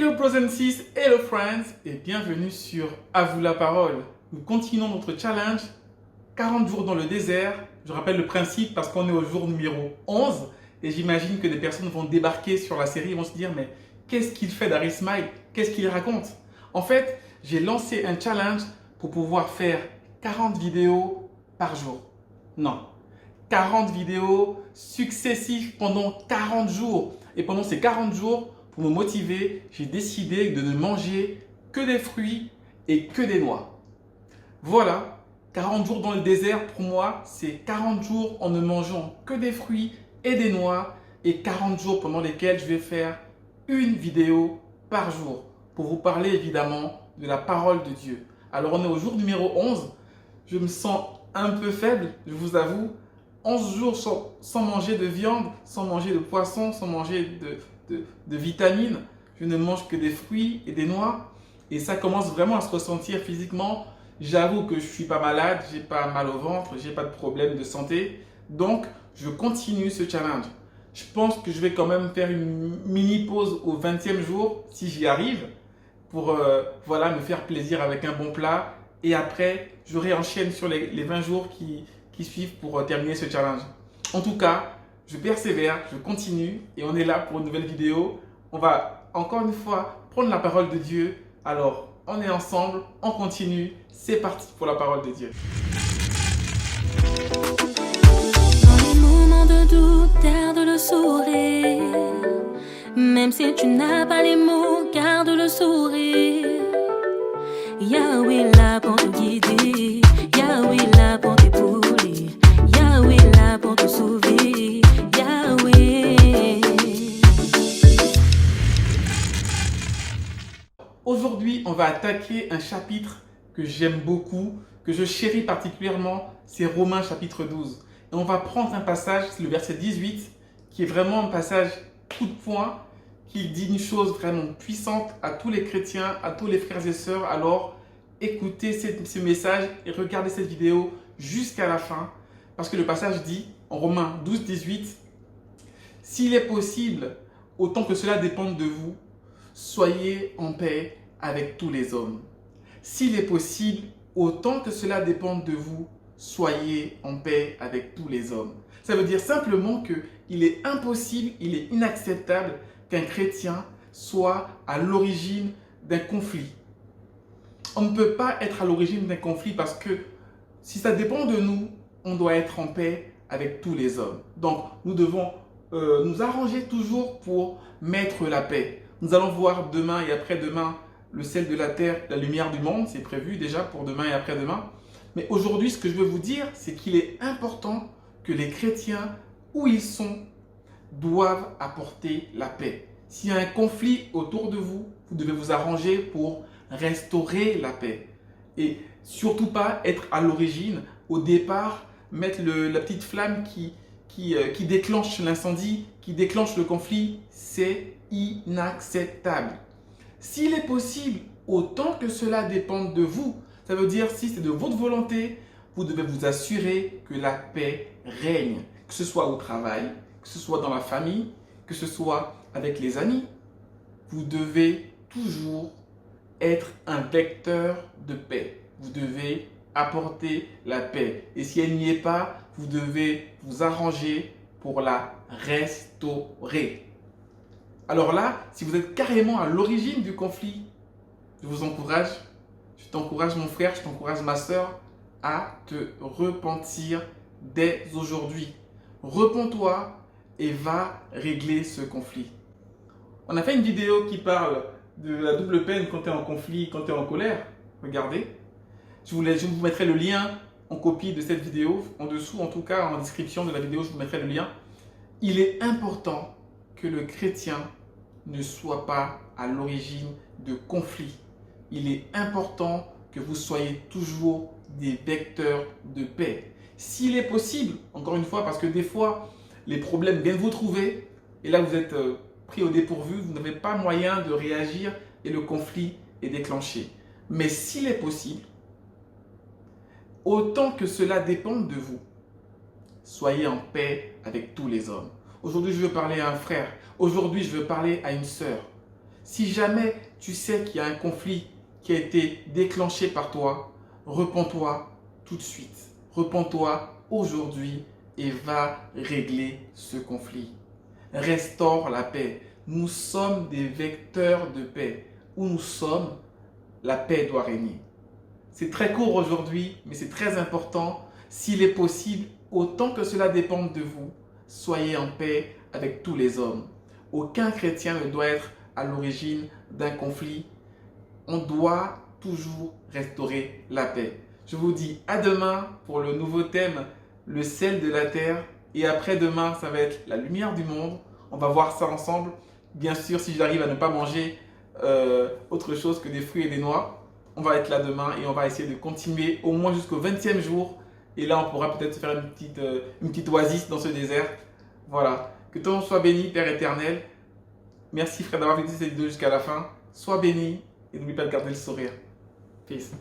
Hello brothers and sis, hello friends et bienvenue sur À vous la parole. Nous continuons notre challenge 40 jours dans le désert. Je rappelle le principe parce qu'on est au jour numéro 11 et j'imagine que des personnes vont débarquer sur la série et vont se dire mais qu'est-ce qu'il fait Dari Smile? Qu'est-ce qu'il raconte? En fait, j'ai lancé un challenge pour pouvoir faire 40 vidéos par jour. Non, 40 vidéos successives pendant 40 jours. Et pendant ces 40 jours, pour me motiver, j'ai décidé de ne manger que des fruits et que des noix. Voilà, 40 jours dans le désert, pour moi, c'est 40 jours en ne mangeant que des fruits et des noix et 40 jours pendant lesquels je vais faire une vidéo par jour pour vous parler évidemment de la parole de Dieu. Alors on est au jour numéro 11, je me sens un peu faible, je vous avoue. 11 jours sans manger de viande, sans manger de poisson, sans manger de vitamines. Je ne mange que des fruits et des noix. Et ça commence vraiment à se ressentir physiquement. J'avoue que je ne suis pas malade, je n'ai pas mal au ventre, je n'ai pas de problème de santé. Donc, je continue ce challenge. Je pense que je vais quand même faire une mini pause au 20e jour, si j'y arrive, pour voilà, me faire plaisir avec un bon plat. Et après, je réenchaîne sur les 20 jours qui suivent pour terminer ce challenge. En tout cas, je persévère, je continue et on est là pour une nouvelle vidéo. On va encore une fois prendre la parole de Dieu. Alors, on est ensemble, on continue. C'est parti pour la parole de Dieu. Dans les moments de doute, garde le sourire. Même si tu n'as pas les mots, garde le sourire. Yahweh là pour te guider, Yahweh là pour t'épauler, Yahweh là pour te sauver, Yahweh. Aujourd'hui, on va attaquer un chapitre que j'aime beaucoup, que je chéris particulièrement, c'est Romains chapitre 12. Et on va prendre un passage, c'est le verset 18, qui est vraiment un passage coup de poing, qui dit une chose vraiment puissante à tous les chrétiens, à tous les frères et sœurs. Alors, écoutez ce message et regardez cette vidéo jusqu'à la fin. Parce que le passage dit, en Romains 12, 18, « S'il est possible, autant que cela dépende de vous, soyez en paix avec tous les hommes. S'il est possible, autant que cela dépende de vous, soyez en paix avec tous les hommes. » Ça veut dire simplement qu'il est impossible, il est inacceptable qu'un chrétien soit à l'origine d'un conflit. On ne peut pas être à l'origine d'un conflit parce que si ça dépend de nous, on doit être en paix avec tous les hommes. Donc, nous devons nous arranger toujours pour mettre la paix. Nous allons voir demain et après-demain le sel de la terre, la lumière du monde. C'est prévu déjà pour demain et après-demain. Mais aujourd'hui, ce que je veux vous dire, c'est qu'il est important que les chrétiens, où ils sont, doivent apporter la paix. S'il y a un conflit autour de vous, vous devez vous arranger pour restaurer la paix. Et surtout pas être à l'origine, au départ, mettre la petite flamme qui déclenche l'incendie, qui déclenche le conflit. C'est inacceptable. S'il est possible, autant que cela dépende de vous, ça veut dire si c'est de votre volonté, vous devez vous assurer que la paix règne, que ce soit au travail, que ce soit dans la famille, que ce soit avec les amis. Vous devez toujours être un vecteur de paix. Vous devez apporter la paix. Et si elle n'y est pas, vous devez vous arranger pour la restaurer. Alors là, si vous êtes carrément à l'origine du conflit, je vous encourage, je t'encourage mon frère, je t'encourage ma soeur à te repentir dès aujourd'hui. Repens-toi et va régler ce conflit. On a fait une vidéo qui parle de la double peine quand tu es en conflit, quand tu es en colère. Regardez. Je vous mettrai le lien en copie de cette vidéo, en dessous, en tout cas en description de la vidéo, je vous mettrai le lien. Il est important que le chrétien ne soit pas à l'origine de conflits. Il est important que vous soyez toujours des vecteurs de paix. S'il est possible, encore une fois, parce que des fois, les problèmes viennent vous trouver et là, vous êtes pris au dépourvu, vous n'avez pas moyen de réagir et le conflit est déclenché. Mais s'il est possible, autant que cela dépende de vous, soyez en paix avec tous les hommes. Aujourd'hui, je veux parler à un frère. Aujourd'hui, je veux parler à une sœur. Si jamais tu sais qu'il y a un conflit qui a été déclenché par toi, repens-toi tout de suite. Repens-toi aujourd'hui et va régler ce conflit. Restaure la paix. Nous sommes des vecteurs de paix. Où nous sommes, la paix doit régner. C'est très court aujourd'hui, mais c'est très important. S'il est possible, autant que cela dépende de vous, soyez en paix avec tous les hommes. Aucun chrétien ne doit être à l'origine d'un conflit. On doit toujours restaurer la paix. Je vous dis à demain pour le nouveau thème, le sel de la terre. Et après-demain, ça va être la lumière du monde. On va voir ça ensemble. Bien sûr, si j'arrive à ne pas manger autre chose que des fruits et des noix, on va être là demain et on va essayer de continuer au moins jusqu'au 20e jour. Et là, on pourra peut-être se faire une petite oasis dans ce désert. Voilà. Que ton nom soit béni, Père éternel. Merci frère d'avoir vécu cette vidéo jusqu'à la fin. Sois béni et n'oublie pas de garder le sourire. Peace.